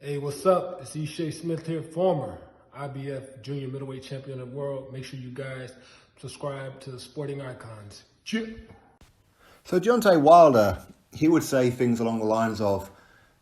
Hey, what's up? It's E. Shea Smith here, former IBF junior middleweight champion of the world. Make sure you guys subscribe to the Sporting Icons. Cheers. So Deontay Wilder, he would say things along the lines of,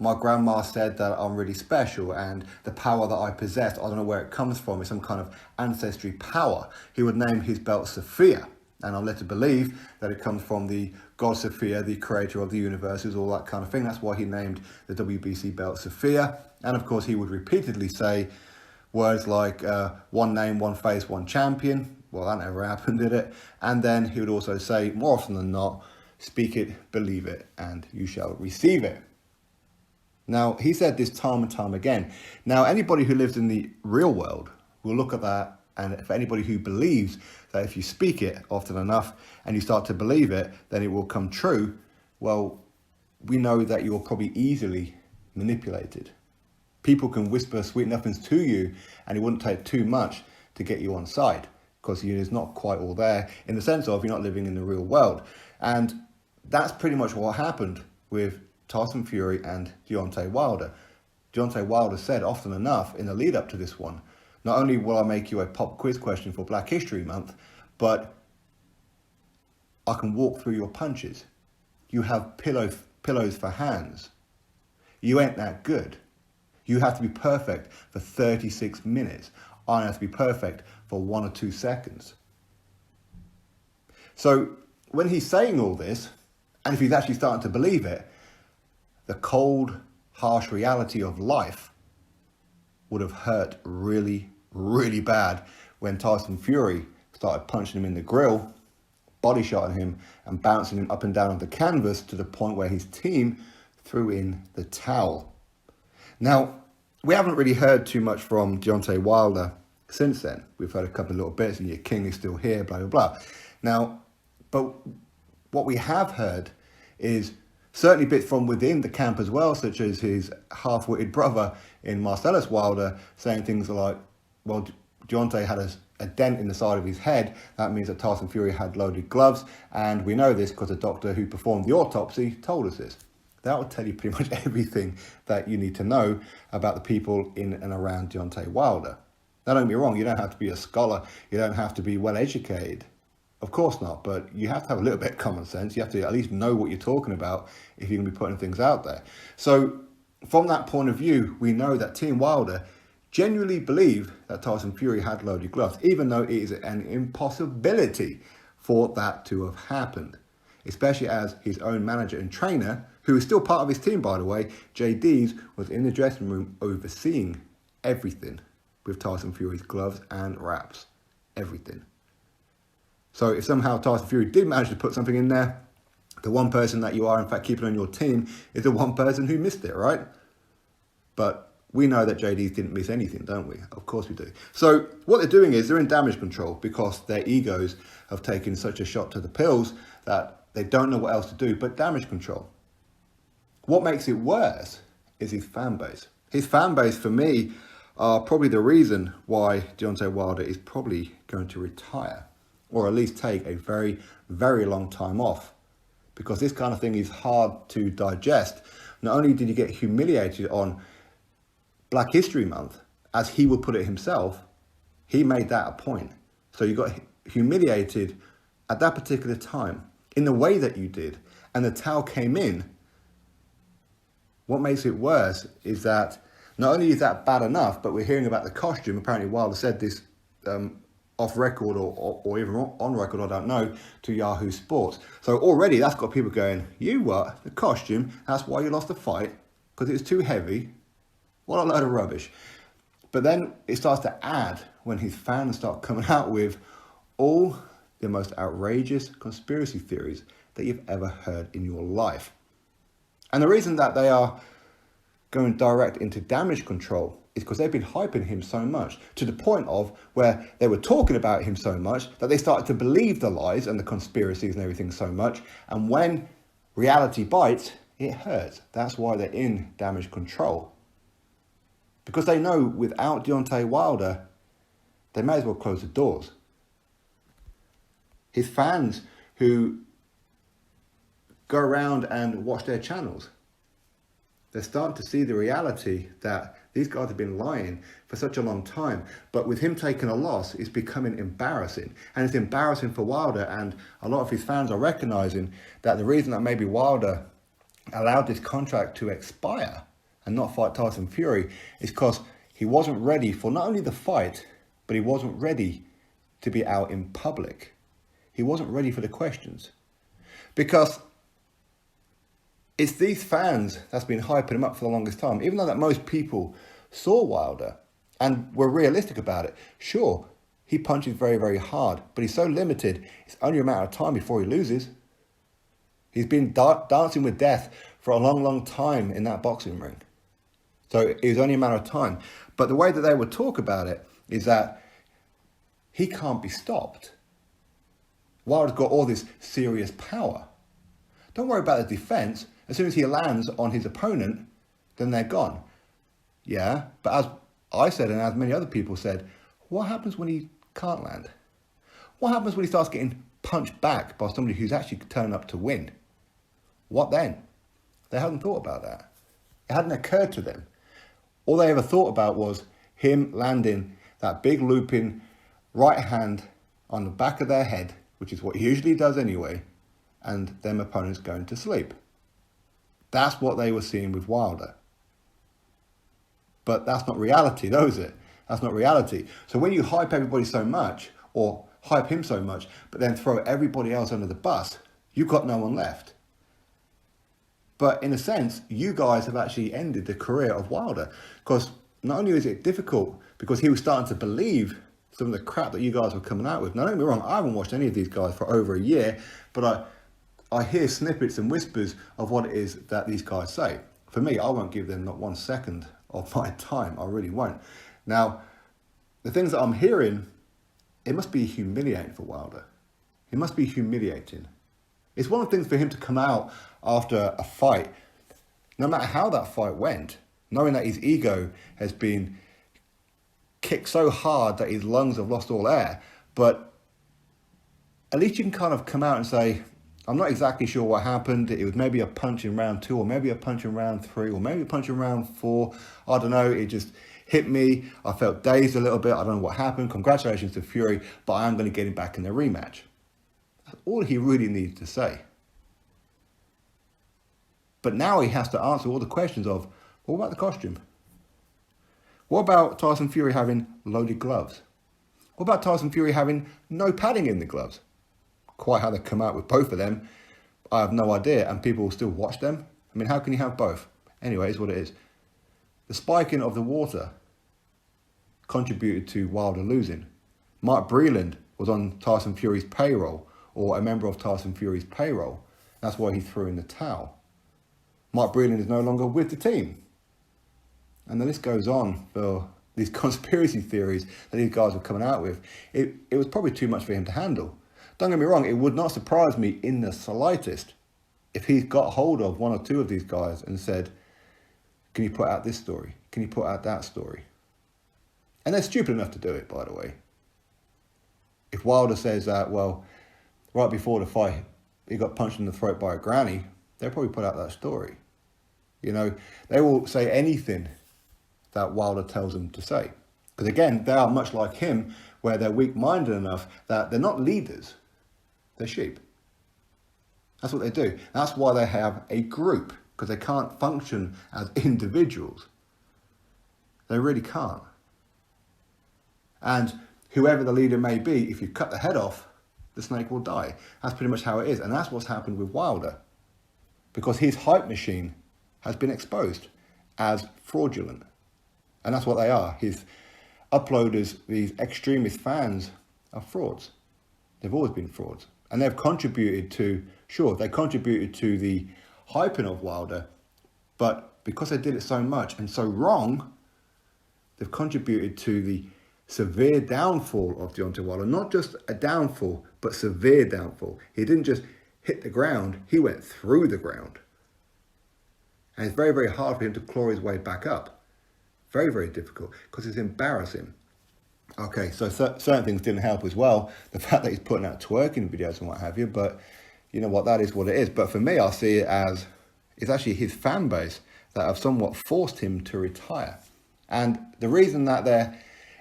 my grandma said that I'm really special and the power that I possess, I don't know where it comes from, it's some kind of ancestry power. He would name his belt Sophia, and I'm led to believe that it comes from the god Sophia, the creator of the universes, all that kind of thing. That's why he named the WBC belt Sophia. And of course, he would repeatedly say words like one name, one face, one champion. Well, that never happened, did it? And then he would also say, more often than not, speak it, believe it, and you shall receive it. Now, he said this time and time again. Now, anybody who lives in the real world will look at that, and for anybody who believes that if you speak it often enough and you start to believe it, then it will come true, well, we know that you're probably easily manipulated. People can whisper sweet nothings to you, and it wouldn't take too much to get you on side, because it's not quite all there in the sense of you're not living in the real world. And that's pretty much what happened with Tyson Fury and Deontay Wilder. Deontay Wilder said often enough in the lead up to this one, not only will I make you a pop quiz question for Black History Month, but I can walk through your punches. You have pillows for hands. You ain't that good. You have to be perfect for 36 minutes. I have to be perfect for 1 or 2 seconds. So when he's saying all this, and if he's actually starting to believe it, the cold, harsh reality of life would have hurt really, really bad when Tyson Fury started punching him in the grill, body shotting him and bouncing him up and down on the canvas to the point where his team threw in the towel. Now, we haven't really heard too much from Deontay Wilder since then. We've heard a couple of little bits, and your king is still here, blah, blah, blah. Now, but what we have heard is certainly bits from within the camp as well, such as his half-witted brother in Marcellus Wilder saying things like, well, Deontay had a dent in the side of his head. That means that Tyson Fury had loaded gloves. And we know this because the doctor who performed the autopsy told us this. That will tell you pretty much everything that you need to know about the people in and around Deontay Wilder. Now, don't get me wrong, you don't have to be a scholar. You don't have to be well educated. Of course not, but you have to have a little bit of common sense. You have to at least know what you're talking about if you're going to be putting things out there. So from that point of view, we know that Team Wilder genuinely believed that Tyson Fury had loaded gloves, even though it is an impossibility for that to have happened, especially as his own manager and trainer, who is still part of his team, by the way, JD's, was in the dressing room overseeing everything with Tyson Fury's gloves and wraps. Everything. So if somehow Tyson Fury did manage to put something in there, the one person that you are in fact keeping on your team is the one person who missed it, right? But we know that JD's didn't miss anything, don't we? Of course we do. So what they're doing is they're in damage control because their egos have taken such a shot to the pills that they don't know what else to do but damage control. What makes it worse is his fan base. His fan base, for me, are probably the reason why Deontay Wilder is probably going to retire, or at least take a very, very long time off, because this kind of thing is hard to digest. Not only did he get humiliated on Black History Month, as he would put it himself, he made that a point. So you got humiliated at that particular time in the way that you did, and the towel came in. What makes it worse is that not only is that bad enough, but we're hearing about the costume. Apparently Wilder said this off record or even on record, I don't know, to Yahoo Sports. So already that's got people going, you what? The costume, that's why you lost the fight? Because it was too heavy? What a load of rubbish. But then it starts to add when his fans start coming out with all the most outrageous conspiracy theories that you've ever heard in your life. And the reason that they are going direct into damage control is because they've been hyping him so much, to the point of where they were talking about him so much that they started to believe the lies and the conspiracies and everything so much. And when reality bites, it hurts. That's why they're in damage control. Because they know without Deontay Wilder, they may as well close the doors. His fans who go around and watch their channels, They're starting to see the reality that these guys have been lying for such a long time. But with him taking a loss, it's becoming embarrassing. And it's embarrassing for Wilder, and a lot of his fans are recognising that the reason that maybe Wilder allowed this contract to expire and not fight Tyson Fury is because he wasn't ready for not only the fight, but he wasn't ready to be out in public. He wasn't ready for the questions. Because it's these fans that's been hyping him up for the longest time. Even though that most people saw Wilder and were realistic about it. Sure, he punches very, very hard, but he's so limited, it's only a matter of time before he loses. He's been dancing with death for a long, long time in that boxing ring. So it was only a matter of time. But the way that they would talk about it is that he can't be stopped. Wilder's got all this serious power. Don't worry about the defense. As soon as he lands on his opponent, then they're gone. Yeah, but as I said, and as many other people said, what happens when he can't land? What happens when he starts getting punched back by somebody who's actually turning up to win? What then? They hadn't thought about that. It hadn't occurred to them. All they ever thought about was him landing that big looping right hand on the back of their head, which is what he usually does anyway, and them opponents going to sleep. That's what they were seeing with Wilder. But that's not reality, though, is it? That's not reality. So when you hype everybody so much, or hype him so much, but then throw everybody else under the bus, you've got no one left. But in a sense, you guys have actually ended the career of Wilder. Because not only is it difficult, because he was starting to believe some of the crap that you guys were coming out with. Now, don't get me wrong, I haven't watched any of these guys for over a year, but I hear snippets and whispers of what it is that these guys say. For me, I won't give them not 1 second of my time. I really won't. Now, the things that I'm hearing, it must be humiliating for Wilder. It must be humiliating. It's one of the things for him to come out after a fight, no matter how that fight went, knowing that his ego has been kicked so hard that his lungs have lost all air. But at least you can kind of come out and say, I'm not exactly sure what happened. It was maybe a punch in round 2, or maybe a punch in round 3, or maybe a punch in round 4. I don't know. It just hit me. I felt dazed a little bit. I don't know what happened. Congratulations to Fury, but I am going to get him back in the rematch. That's all he really needs to say. But now he has to answer all the questions of, what about the costume? What about Tyson Fury having loaded gloves? What about Tyson Fury having no padding in the gloves? Quite how they come out with both of them, I have no idea, and people will still watch them. I mean, how can you have both? Anyway, it's what it is. The spiking of the water contributed to Wilder losing. Mark Breland was on Tyson Fury's payroll, or a member of Tyson Fury's payroll. That's why he threw in the towel. Mark Breland is no longer with the team. And the list goes on for these conspiracy theories that these guys were coming out with. It was probably too much for him to handle. Don't get me wrong, it would not surprise me in the slightest if he got hold of 1 or 2 of these guys and said, can you put out this story? Can you put out that story? And they're stupid enough to do it, by the way. If Wilder says that, well, right before the fight, he got punched in the throat by a granny, they'll probably put out that story. You know, they will say anything that Wilder tells them to say. Because again, they are much like him, where they're weak-minded enough that they're not leaders, they're sheep. That's what they do. That's why they have a group, because they can't function as individuals. They really can't. And whoever the leader may be, if you cut the head off, the snake will die. That's pretty much how it is. And that's what's happened with Wilder. Because his hype machine has been exposed as fraudulent. And that's what they are. His uploaders, these extremist fans, are frauds. They've always been frauds. And they've contributed to, sure, they contributed to the hyping of Wilder, but because they did it so much and so wrong, they've contributed to the severe downfall of Deontay Wilder. Not just a downfall, but severe downfall. He didn't just hit the ground, he went through the ground. And it's very, very hard for him to claw his way back up. Very, very difficult, because it's embarrassing. Okay, so certain things didn't help as well. The fact that he's putting out twerking videos and what have you, but you know what, that is what it is. But for me, I see it as, it's actually his fan base that have somewhat forced him to retire. And the reason that they're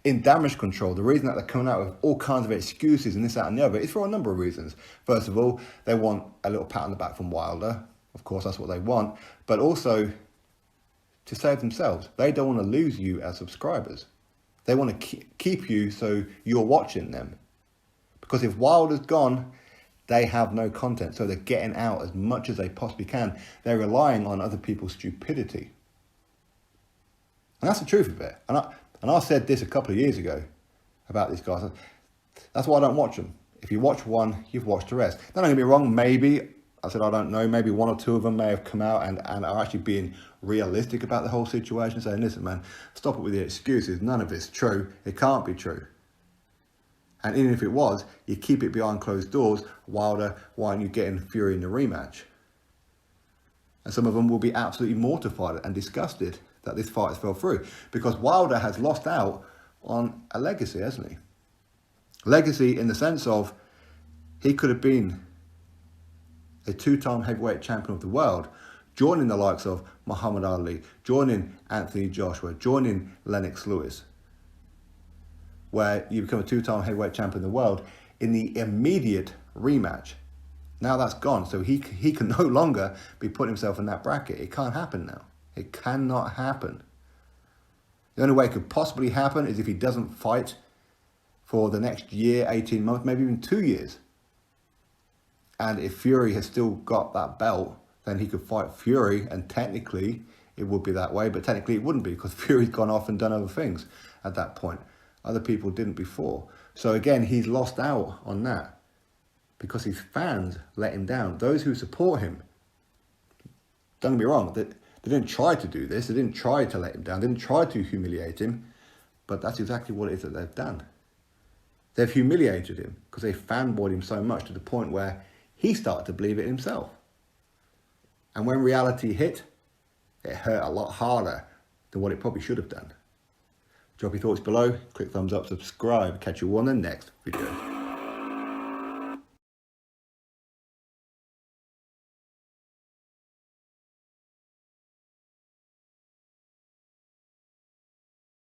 in damage control, the reason that they're coming out with all kinds of excuses and this, that and the other, is for a number of reasons. First of all, they want a little pat on the back from Wilder. Of course, that's what they want. But also to save themselves. They don't want to lose you as subscribers. They want to keep you so you're watching them. Because if Wilder's gone, they have no content. So they're getting out as much as they possibly can. They're relying on other people's stupidity. And that's the truth of it. And I said this a couple of years ago about these guys. That's why I don't watch them. If you watch one, you've watched the rest. Don't get me wrong, maybe, I said I don't know, maybe one or two of them may have come out and are actually being realistic about the whole situation, saying, listen, man, stop it with the excuses. None of it's true. It can't be true. And even if it was, you keep it behind closed doors. Wilder, why aren't you getting Fury in the rematch? And some of them will be absolutely mortified and disgusted that this fight has fell through, because Wilder has lost out on a legacy, hasn't he? Legacy in the sense of he could have been a two-time heavyweight champion of the world, joining the likes of Muhammad Ali, joining Anthony Joshua, joining Lennox Lewis, where you become a two-time heavyweight champion of the world in the immediate rematch. Now that's gone, so he can no longer be putting himself in that bracket. It can't happen now. It cannot happen. The only way it could possibly happen is if he doesn't fight for the next year, 18 months, maybe even 2 years. And if Fury has still got that belt, then he could fight Fury, and technically it would be that way, but technically it wouldn't be, because Fury's gone off and done other things at that point. Other people didn't before. So again, he's lost out on that because his fans let him down. Those who support him, don't get me wrong, they didn't try to do this. They didn't try to let him down. They didn't try to humiliate him. But that's exactly what it is that they've done. They've humiliated him because they fanboyed him so much to the point where he started to believe it himself. And when reality hit, it hurt a lot harder than what it probably should have done. Drop your thoughts below. Click thumbs up, subscribe. Catch you on the next video.